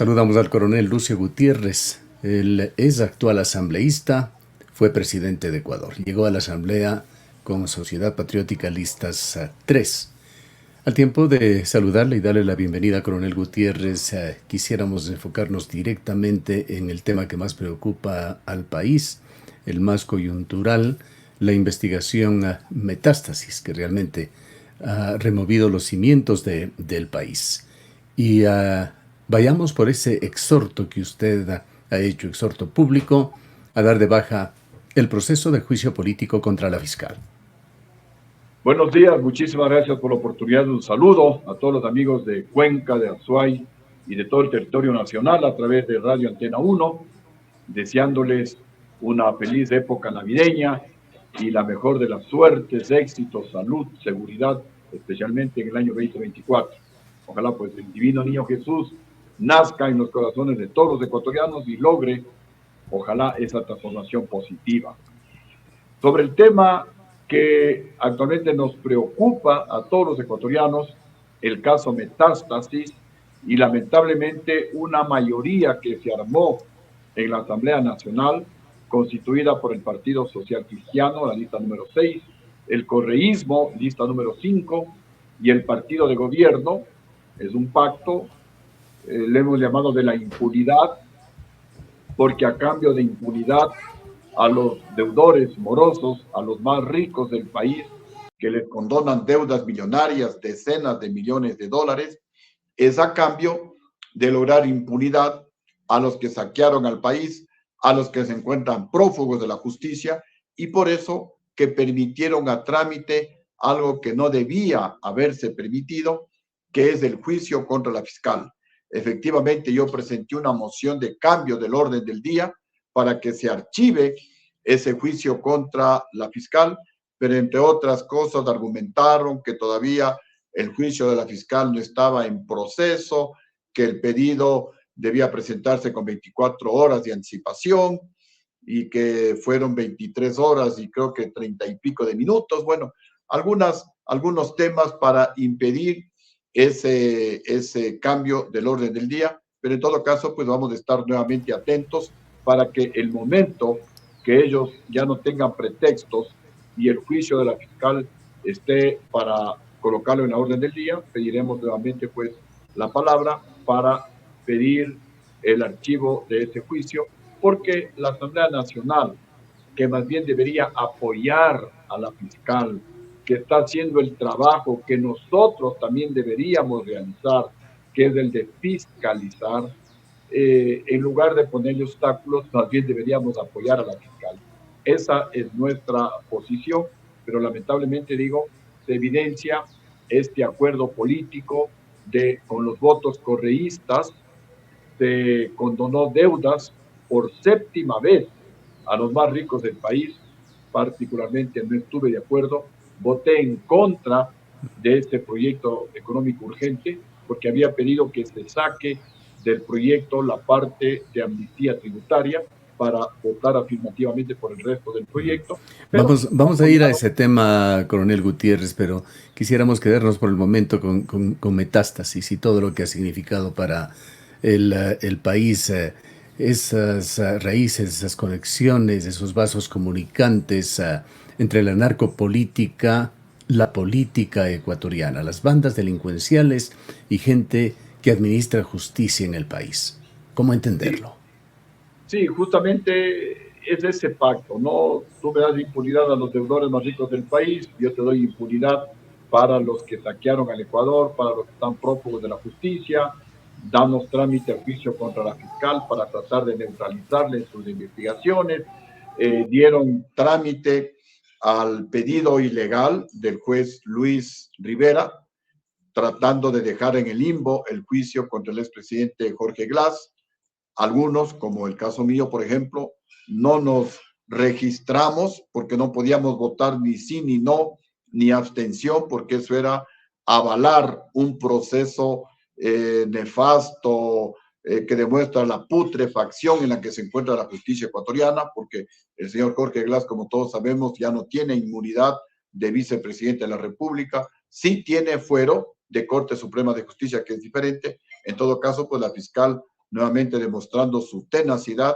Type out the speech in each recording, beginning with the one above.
Saludamos al coronel Lucio Gutiérrez. Él es actual asambleísta, fue presidente de Ecuador. Llegó a la asamblea con Sociedad Patriótica Listas 3. Al tiempo de saludarle y darle la bienvenida, coronel Gutiérrez, quisiéramos enfocarnos directamente en el tema que más preocupa al país, el más coyuntural, la investigación Metástasis, que realmente ha removido los cimientos del país. Y vayamos por ese exhorto que usted ha hecho, exhorto público, a dar de baja el proceso de juicio político contra la fiscal. Buenos días, muchísimas gracias por la oportunidad de un saludo a todos los amigos de Cuenca, de Azuay y de todo el territorio nacional a través de Radio Antena 1, deseándoles una feliz época navideña y la mejor de las suertes, éxitos, salud, seguridad, especialmente en el año 2024. Ojalá pues el divino niño Jesús nazca en los corazones de todos los ecuatorianos y logre, ojalá, esa transformación positiva. Sobre el tema que actualmente nos preocupa a todos los ecuatorianos, el caso Metástasis, y lamentablemente una mayoría que se armó en la Asamblea Nacional, constituida por el Partido Social Cristiano, la lista número 6, el correísmo, lista número 5, y el partido de gobierno, es un pacto, le hemos llamado de la impunidad, porque a cambio de impunidad a los deudores morosos, a los más ricos del país, que les condonan deudas millonarias, decenas de millones de dólares, es a cambio de lograr impunidad a los que saquearon al país, a los que se encuentran prófugos de la justicia, y por eso que permitieron a trámite algo que no debía haberse permitido, que es el juicio contra la fiscal. Efectivamente, yo presenté una moción de cambio del orden del día para que se archive ese juicio contra la fiscal, pero entre otras cosas argumentaron que todavía el juicio de la fiscal no estaba en proceso, que el pedido debía presentarse con 24 horas de anticipación y que fueron 23 horas y creo que 30 y pico de minutos. Bueno, algunos temas para impedir ese cambio del orden del día, pero en todo caso, pues vamos a estar nuevamente atentos para que el momento que ellos ya no tengan pretextos y el juicio de la fiscal esté para colocarlo en la orden del día, pediremos nuevamente pues la palabra para pedir el archivo de ese juicio, porque la Asamblea Nacional, que más bien debería apoyar a la fiscal, que está haciendo el trabajo que nosotros también deberíamos realizar, que es el de fiscalizar, en lugar de ponerle obstáculos, más bien deberíamos apoyar a la fiscal. Esa es nuestra posición, pero lamentablemente digo, se evidencia este acuerdo político con los votos correístas, se condonó deudas por séptima vez a los más ricos del país, particularmente no estuve de acuerdo, voté en contra de este proyecto económico urgente porque había pedido que se saque del proyecto la parte de amnistía tributaria para votar afirmativamente por el resto del proyecto. Vamos a ir a ese tema, coronel Gutiérrez, pero quisiéramos quedarnos por el momento con Metástasis y todo lo que ha significado para el país, esas raíces, esas conexiones, esos vasos comunicantes entre la narcopolítica, la política ecuatoriana, las bandas delincuenciales y gente que administra justicia en el país. ¿Cómo entenderlo? Sí, justamente es ese pacto, ¿no? Tú me das impunidad a los deudores más ricos del país, yo te doy impunidad para los que saquearon al Ecuador, para los que están prófugos de la justicia, damos trámite al juicio contra la fiscal para tratar de neutralizarle sus investigaciones, dieron trámite al pedido ilegal del juez Luis Rivera, tratando de dejar en el limbo el juicio contra el expresidente Jorge Glass. Algunos, como el caso mío, por ejemplo, no nos registramos porque no podíamos votar ni sí ni no, ni abstención, porque eso era avalar un proceso nefasto que demuestra la putrefacción en la que se encuentra la justicia ecuatoriana, porque el señor Jorge Glass, como todos sabemos, ya no tiene inmunidad de vicepresidente de la República, sí tiene fuero de Corte Suprema de Justicia, que es diferente. En todo caso, pues la fiscal nuevamente demostrando su tenacidad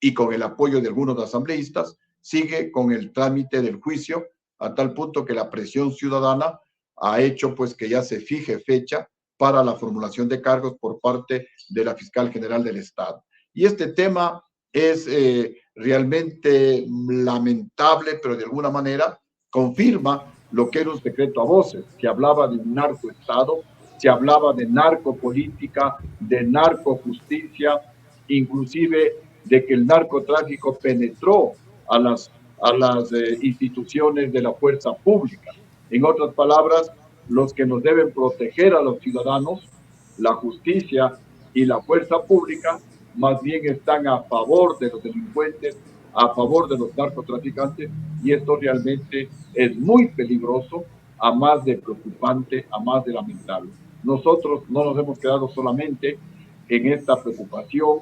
y con el apoyo de algunos asambleístas, sigue con el trámite del juicio a tal punto que la presión ciudadana ha hecho pues que ya se fije fecha para la formulación de cargos por parte de la Fiscal General del Estado. Y este tema es realmente lamentable, pero de alguna manera confirma lo que era un secreto a voces. Se hablaba de un narcoestado, se hablaba de narcopolítica, de narcojusticia, inclusive de que el narcotráfico penetró a las instituciones de la fuerza pública. En otras palabras, los que nos deben proteger a los ciudadanos, la justicia y la fuerza pública, más bien están a favor de los delincuentes, a favor de los narcotraficantes, y esto realmente es muy peligroso, a más de preocupante, a más de lamentable. Nosotros no nos hemos quedado solamente en esta preocupación,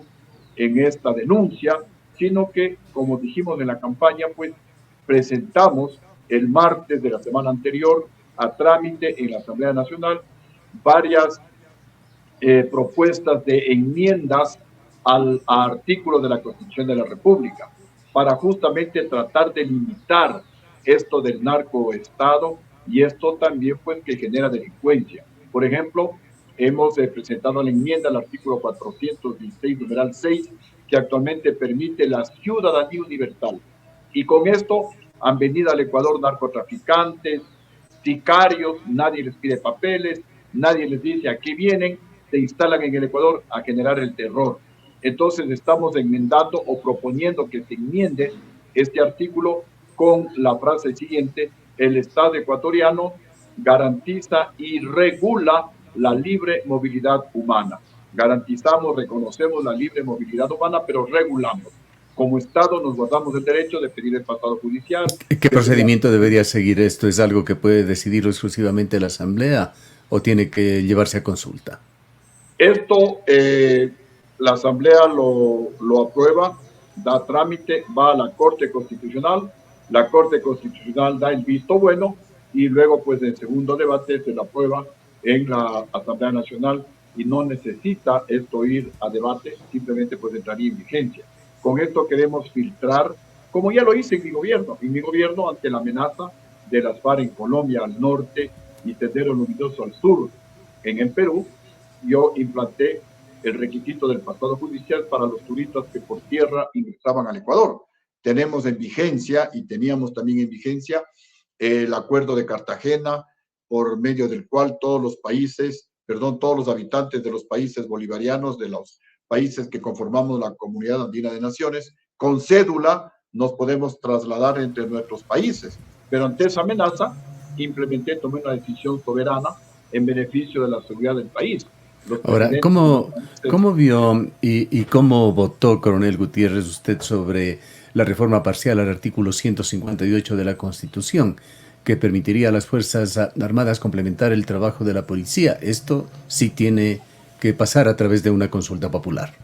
en esta denuncia, sino que, como dijimos en la campaña, pues presentamos el martes de la semana anterior a trámite en la Asamblea Nacional varias propuestas de enmiendas al artículo de la Constitución de la República para justamente tratar de limitar esto del narcoestado y esto también pues que genera delincuencia. Por ejemplo, hemos presentado la enmienda al artículo 416, numeral 6, que actualmente permite la ciudadanía universal. Y con esto han venido al Ecuador narcotraficantes, sicarios, nadie les pide papeles, nadie les dice a qué vienen, se instalan en el Ecuador a generar el terror. Entonces estamos enmendando o proponiendo que se enmiende este artículo con la frase siguiente: el Estado ecuatoriano garantiza y regula la libre movilidad humana. Garantizamos, reconocemos la libre movilidad humana, pero regulamos. Como Estado nos guardamos el derecho de pedir el pasado judicial. ¿Qué procedimiento debería seguir esto? ¿Es algo que puede decidirlo exclusivamente la Asamblea o tiene que llevarse a consulta? Esto la Asamblea lo aprueba, da trámite, va a la Corte Constitucional, la Corte Constitucional da el visto bueno y luego pues en segundo debate se lo aprueba en la Asamblea Nacional y no necesita esto ir a debate, simplemente pues entraría en vigencia. Con esto queremos filtrar, como ya lo hice en mi gobierno ante la amenaza de las FARC en Colombia al norte y Sendero Luminoso al sur en el Perú. Yo implanté el requisito del pasado judicial para los turistas que por tierra ingresaban al Ecuador. Tenemos en vigencia y teníamos también en vigencia el acuerdo de Cartagena, por medio del cual todos los habitantes de los países bolivarianos, de los países que conformamos la Comunidad Andina de Naciones, con cédula nos podemos trasladar entre nuestros países. Pero ante esa amenaza, tomé una decisión soberana en beneficio de la seguridad del país. Ahora, ¿cómo vio y cómo votó, coronel Gutiérrez, usted sobre la reforma parcial al artículo 158 de la Constitución, que permitiría a las Fuerzas Armadas complementar el trabajo de la policía? Esto sí tiene que pasar a través de una consulta popular.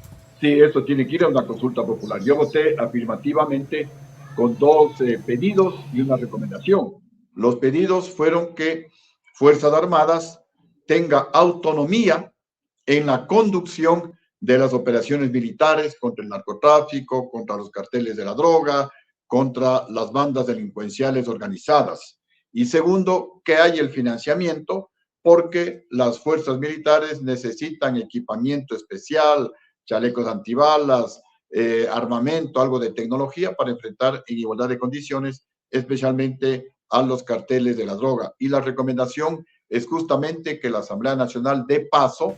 Sí, esto tiene que ir a una consulta popular. Yo voté afirmativamente con dos pedidos y una recomendación. Los pedidos fueron que Fuerzas Armadas tenga autonomía en la conducción de las operaciones militares contra el narcotráfico, contra los carteles de la droga, contra las bandas delincuenciales organizadas. Y segundo, que haya el financiamiento, porque las fuerzas militares necesitan equipamiento especial, chalecos antibalas, armamento, algo de tecnología para enfrentar en igualdad de condiciones, especialmente a los carteles de la droga. Y la recomendación es justamente que la Asamblea Nacional dé paso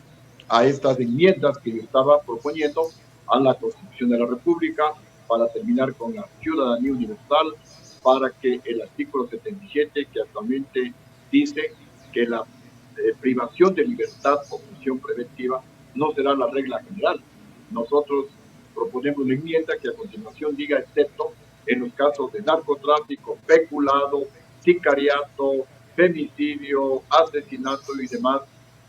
a estas enmiendas que yo estaba proponiendo a la Constitución de la República para terminar con la ciudadanía universal, para que el artículo 77, que actualmente dice que la privación de libertad o prisión preventiva no será la regla general. Nosotros proponemos una enmienda que a continuación diga, excepto en los casos de narcotráfico, peculado, sicariato, femicidio, asesinato y demás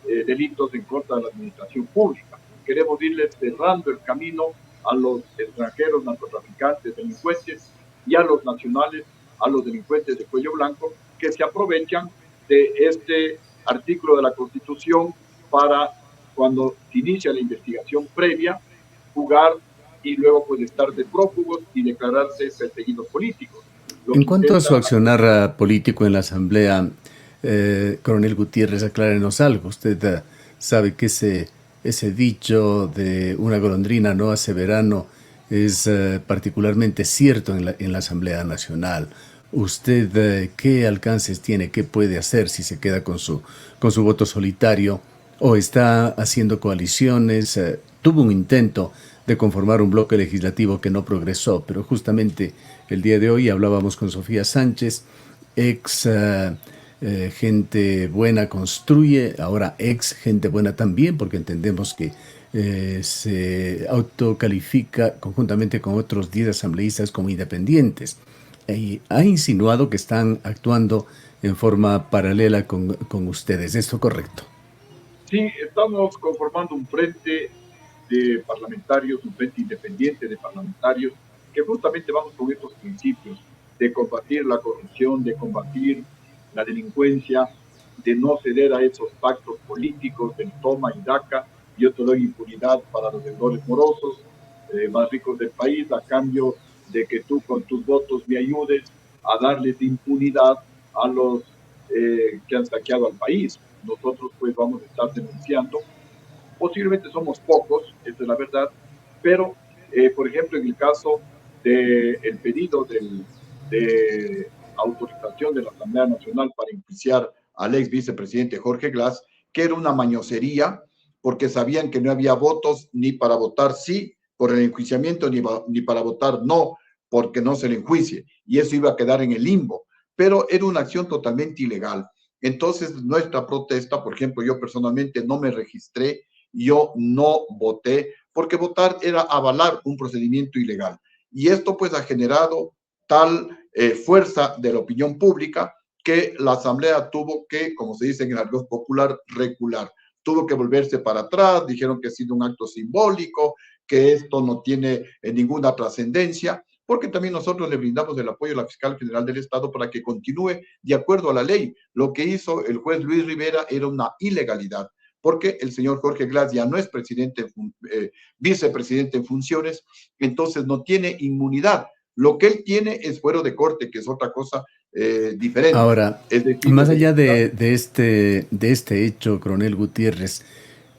delitos en contra de la administración pública. Queremos irles cerrando el camino a los extranjeros narcotraficantes, delincuentes, y a los nacionales, a los delincuentes de cuello blanco, que se aprovechan de este artículo de la Constitución para cuando se inicia la investigación previa, jugar y luego pues estar de prófugos y declararse perseguidos políticos. En cuanto a su accionar político en la Asamblea, coronel Gutiérrez, aclárenos algo. Usted sabe que ese dicho de una golondrina no hace verano es particularmente cierto en la Asamblea Nacional. ¿Usted qué alcances tiene, qué puede hacer si se queda con su voto solitario o está haciendo coaliciones? Tuvo un intento de conformar un bloque legislativo que no progresó, pero justamente el día de hoy hablábamos con Sofía Sánchez, ex gente buena construye, ahora ex gente buena también, porque entendemos que se autocalifica conjuntamente con otros 10 asambleístas como independientes. Y ha insinuado que están actuando en forma paralela con ustedes. ¿Esto correcto? Sí, estamos conformando un frente de parlamentarios, un frente independiente de parlamentarios, que justamente vamos con estos principios de combatir la corrupción, de combatir la delincuencia, de no ceder a esos pactos políticos del toma y daca, yo te doy impunidad para los deudores morosos más ricos del país, a cambio de que tú con tus votos me ayudes a darles impunidad a los que han saqueado al país. Nosotros pues vamos a estar denunciando. Posiblemente somos pocos, esa es la verdad, pero por ejemplo en el caso del pedido de autorización de la Asamblea Nacional para enjuiciar al ex vicepresidente Jorge Glass, que era una mañosería, porque sabían que no había votos ni para votar sí por el enjuiciamiento, ni para votar no, porque no se le enjuicie, y eso iba a quedar en el limbo, pero era una acción totalmente ilegal. Entonces, nuestra protesta, por ejemplo, yo personalmente no me registré, yo no voté, porque votar era avalar un procedimiento ilegal. Y esto pues ha generado tal fuerza de la opinión pública que la Asamblea tuvo que, como se dice en el argot popular, recular. Tuvo que volverse para atrás, dijeron que ha sido un acto simbólico, que esto no tiene ninguna trascendencia, porque también nosotros le brindamos el apoyo a la fiscal general del Estado para que continúe de acuerdo a la ley. Lo que hizo el juez Luis Rivera era una ilegalidad, porque el señor Jorge Glass ya no es vicepresidente en funciones, entonces no tiene inmunidad. Lo que él tiene es fuero de corte, que es otra cosa diferente. Ahora, es decir, más allá de este hecho, coronel Gutiérrez,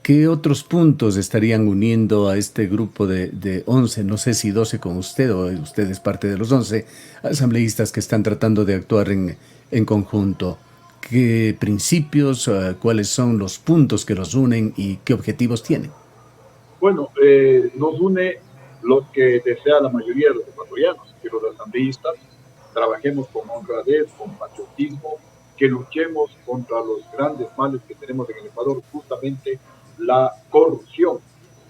¿qué otros puntos estarían uniendo a este grupo de 11, no sé si 12 con usted o usted es parte de los 11 asambleístas que están tratando de actuar en conjunto? ¿Qué principios, cuáles son los puntos que los unen y qué objetivos tienen? Bueno, nos une lo que desea la mayoría de los ecuatorianos, que los asambleístas trabajemos con honradez, con patriotismo, que luchemos contra los grandes males que tenemos en el Ecuador, justamente la corrupción.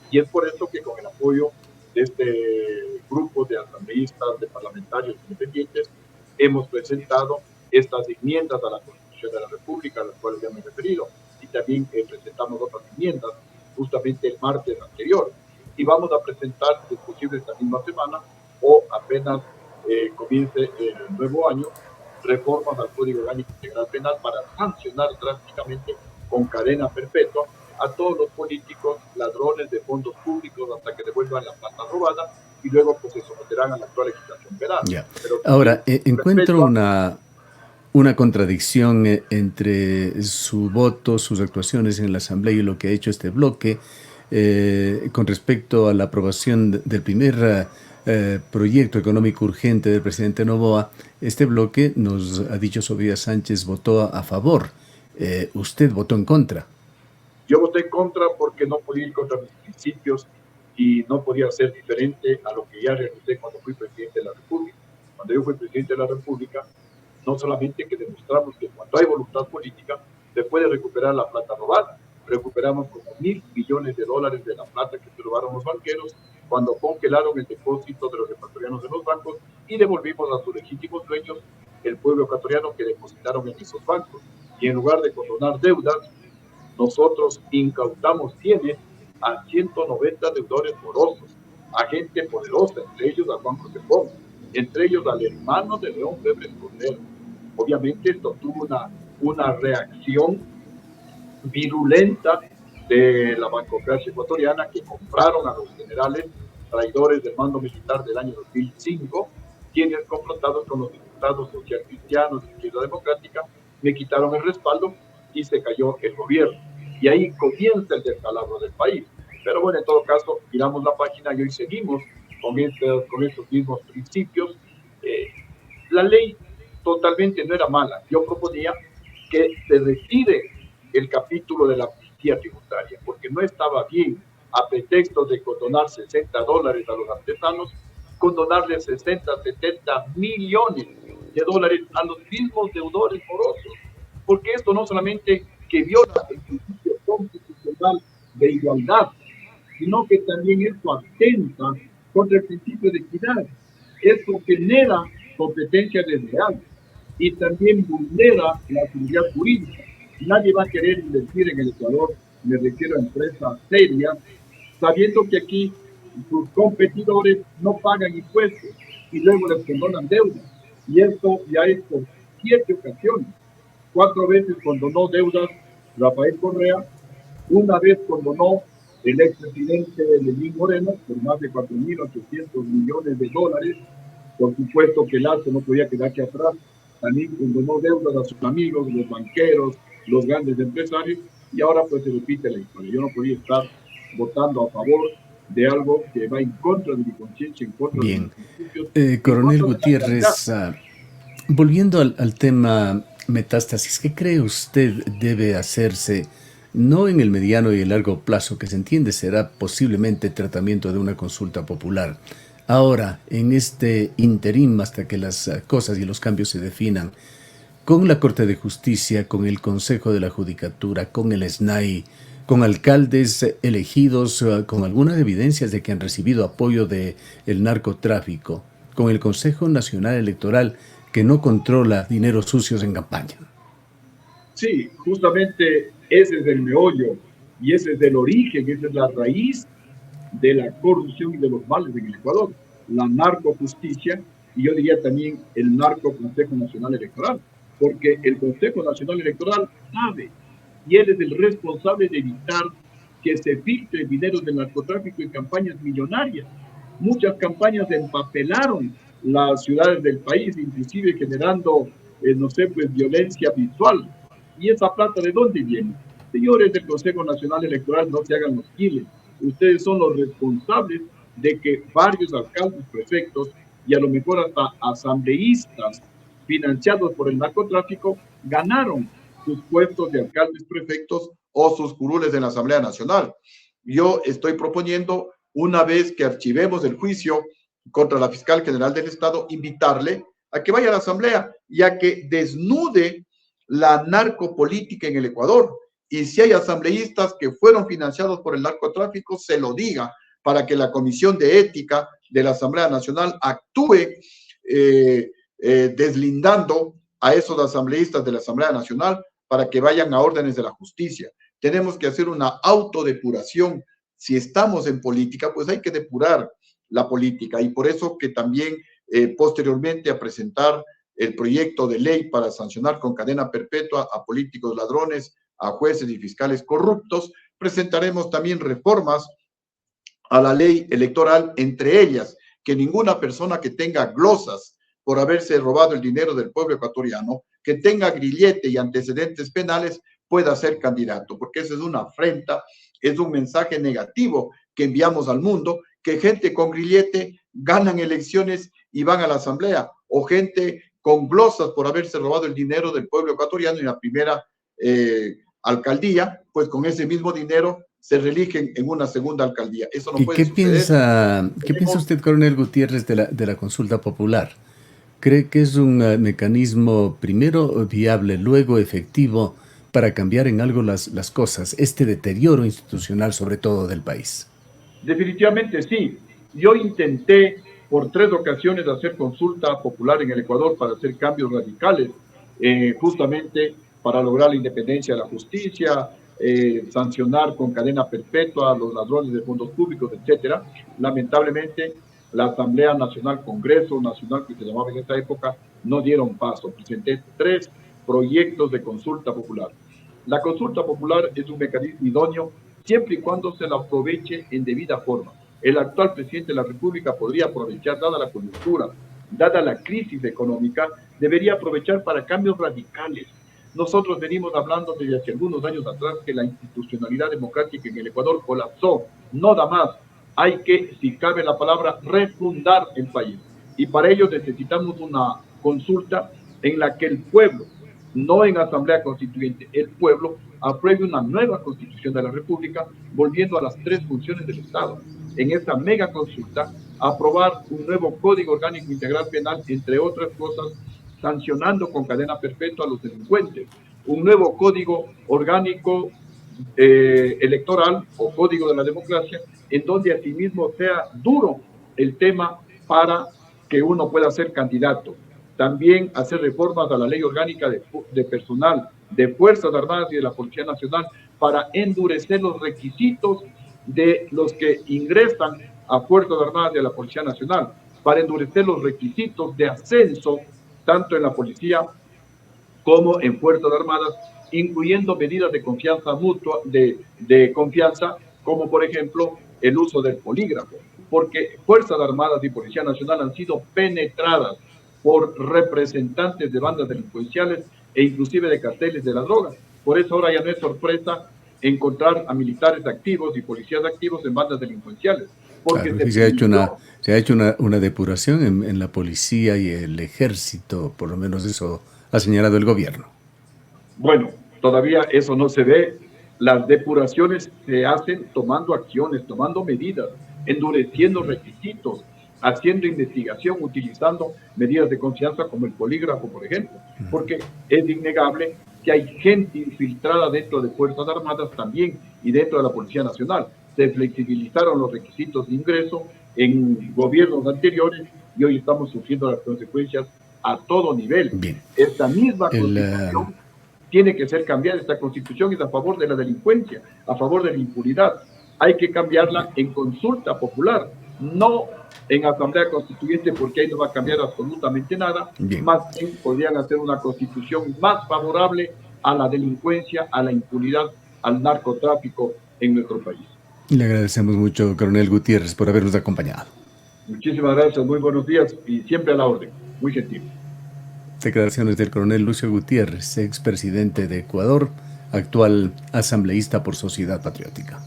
Y es por eso que con el apoyo de este grupo de asambleístas, de parlamentarios independientes, hemos presentado estas enmiendas a la Constitución de la República, a las cuales ya me he referido, y también presentamos otras enmiendas justamente el martes anterior. Y vamos a presentar, si es posible, esta misma semana o apenas comience el nuevo año, reformas al Código Orgánico Integral Penal para sancionar drásticamente con cadena perpetua a todos los políticos ladrones de fondos públicos hasta que devuelvan la plata robada y luego pues se someterán a la actual legislación penal. Yeah. Ahora, encuentro una contradicción entre su voto, sus actuaciones en la Asamblea y lo que ha hecho este bloque con respecto a la aprobación del primer proyecto económico urgente del presidente Noboa. Este bloque, nos ha dicho Sofía Sánchez, votó a favor. ¿Usted votó en contra? Yo voté en contra porque no podía ir contra mis principios y no podía ser diferente a lo que ya realicé cuando fui presidente de la República. Cuando yo fui presidente de la República, no solamente que demostramos que cuando hay voluntad política se puede recuperar la plata robada. Recuperamos como $1.000 billones de la plata que se robaron los banqueros cuando congelaron el depósito de los ecuatorianos en los bancos y devolvimos a sus legítimos dueños, el pueblo ecuatoriano, que depositaron en esos bancos. Y en lugar de condonar deudas, nosotros incautamos bienes a 190 deudores morosos, a gente poderosa, entre ellos a Juan José Pons, entre ellos al hermano de León Febres Cordero. Obviamente esto tuvo una reacción virulenta de la bancocracia ecuatoriana, que compraron a los generales traidores del mando militar del año 2005, quienes, confrontados con los diputados socialcristianos y Izquierda Democrática, me quitaron el respaldo y se cayó el gobierno. Y ahí comienza el descalabro del país. Pero bueno, en todo caso, miramos la página y hoy seguimos con estos mismos principios. La ley totalmente no era mala. Yo proponía que se retire el capítulo de la amnistía tributaria, porque no estaba bien, a pretexto de condonar $60 a los artesanos, condonarle 60, 70 millones de dólares a los mismos deudores morosos, porque esto no solamente que viola el principio constitucional de igualdad, sino que también esto atenta contra el principio de equidad. Esto genera competencia desleal y también vulnera la seguridad jurídica. Nadie va a querer invertir en el Ecuador, me refiero a empresas serias, sabiendo que aquí sus competidores no pagan impuestos y luego les condonan deudas. Y esto ya es por 7 ocasiones. 4 veces condonó deudas Rafael Correa, una vez condonó el expresidente Lenín Moreno por más de 4.800 millones de dólares. Por supuesto que Lazo no podía quedarse atrás. También condonó deudas a sus amigos, los banqueros, los grandes empresarios, y ahora pues se repite la historia. Yo no podía estar votando a favor de algo que va en contra de mi conciencia, en contra Bien. de mis principios. Coronel Gutiérrez, volviendo al tema metástasis, ¿qué cree usted debe hacerse, no en el mediano y el largo plazo, que se entiende será posiblemente tratamiento de una consulta popular? Ahora, en este interín, hasta que las cosas y los cambios se definan, con la Corte de Justicia, con el Consejo de la Judicatura, con el SNAI, con alcaldes elegidos, con algunas evidencias de que han recibido apoyo del narcotráfico, con el Consejo Nacional Electoral, que no controla dineros sucios en campaña. Sí, justamente ese es el meollo y ese es el origen, esa es la raíz de la corrupción y de los males en el Ecuador, la narcojusticia, y yo diría también el narco Consejo Nacional Electoral, porque el Consejo Nacional Electoral sabe, y él es el responsable de evitar que se filtre dinero del narcotráfico en campañas millonarias. Muchas campañas empapelaron las ciudades del país, inclusive generando, no sé, pues violencia visual. ¿Y esa plata de dónde viene? Señores del Consejo Nacional Electoral, no se hagan los giles. Ustedes son los responsables de que varios alcaldes, prefectos y a lo mejor hasta asambleístas financiados por el narcotráfico ganaron sus puestos de alcaldes, prefectos o sus curules en la Asamblea Nacional. Yo estoy proponiendo, una vez que archivemos el juicio contra la fiscal general del Estado, invitarle a que vaya a la Asamblea y a que desnude la narcopolítica en el Ecuador. Y si hay asambleístas que fueron financiados por el narcotráfico, se lo diga para que la Comisión de Ética de la Asamblea Nacional actúe deslindando a esos asambleístas de la Asamblea Nacional para que vayan a órdenes de la justicia. Tenemos que hacer una autodepuración. Si estamos en política, pues hay que depurar la política, y por eso que también posteriormente a presentar el proyecto de ley para sancionar con cadena perpetua a políticos ladrones, a jueces y fiscales corruptos, presentaremos también reformas a la ley electoral, entre ellas que ninguna persona que tenga glosas por haberse robado el dinero del pueblo ecuatoriano, que tenga grillete y antecedentes penales, pueda ser candidato, porque esa es una afrenta, es un mensaje negativo que enviamos al mundo, que gente con grillete ganan elecciones y van a la asamblea, o gente con glosas por haberse robado el dinero del pueblo ecuatoriano en la primera alcaldía, pues con ese mismo dinero se reeligen en una segunda alcaldía. Eso no puede suceder. ¿Qué piensa usted, coronel Gutiérrez, de la consulta popular? ¿Cree que es un mecanismo primero viable, luego efectivo para cambiar en algo las cosas, este deterioro institucional sobre todo del país? Definitivamente sí. Yo intenté por 3 ocasiones hacer consulta popular en el Ecuador para hacer cambios radicales, justamente para lograr la independencia de la justicia, sancionar con cadena perpetua a los ladrones de fondos públicos, etcétera. Lamentablemente, la Asamblea Nacional, Congreso Nacional, que se llamaba en esa época, no dieron paso. Presenté 3 proyectos de consulta popular. La consulta popular es un mecanismo idóneo siempre y cuando se la aproveche en debida forma. El actual presidente de la República podría aprovechar, dada la coyuntura, dada la crisis económica, debería aprovechar para cambios radicales. Nosotros venimos hablando desde hace algunos años atrás que la institucionalidad democrática en el Ecuador colapsó, no da más. Hay que, si cabe la palabra, refundar el país. Y para ello necesitamos una consulta en la que el pueblo, no en asamblea constituyente, el pueblo apruebe una nueva constitución de la República, volviendo a las 3 funciones del Estado. En esta mega consulta, aprobar un nuevo Código Orgánico Integral Penal, entre otras cosas, sancionando con cadena perpetua a los delincuentes, un nuevo Código Orgánico Electoral o Código de la Democracia, en donde asimismo sea duro el tema para que uno pueda ser candidato. También hacer reformas a la ley orgánica de personal de Fuerzas Armadas y de la Policía Nacional para endurecer los requisitos de los que ingresan a Fuerzas Armadas y a la Policía Nacional, para endurecer los requisitos de ascenso tanto en la policía como en Fuerzas Armadas, incluyendo medidas de confianza mutua, de confianza, como por ejemplo el uso del polígrafo, porque Fuerzas Armadas y Policía Nacional han sido penetradas por representantes de bandas delincuenciales e inclusive de carteles de la droga. Por eso ahora ya no es sorpresa encontrar a militares activos y policías activos en bandas delincuenciales. Porque claro, se ha hecho una depuración en la policía y el ejército, por lo menos eso ha señalado el gobierno. Bueno, todavía eso no se ve. Las depuraciones se hacen tomando acciones, tomando medidas, endureciendo requisitos, haciendo investigación, utilizando medidas de confianza como el polígrafo, por ejemplo, porque es innegable que hay gente infiltrada dentro de Fuerzas Armadas también y dentro de la Policía Nacional. Se flexibilizaron los requisitos de ingreso en gobiernos anteriores y hoy estamos sufriendo las consecuencias a todo nivel. Bien. Esta misma constitución tiene que ser cambiada. Esta constitución es a favor de la delincuencia, a favor de la impunidad. Hay que cambiarla en consulta popular, no en asamblea constituyente, porque ahí no va a cambiar absolutamente nada. Bien. Más bien podrían hacer una constitución más favorable a la delincuencia, a la impunidad, al narcotráfico en nuestro país. Le agradecemos mucho, coronel Gutiérrez, por habernos acompañado. Muchísimas gracias, muy buenos días y siempre a la orden. Muy gentil. Declaraciones del coronel Lucio Gutiérrez, expresidente de Ecuador, actual asambleísta por Sociedad Patriótica.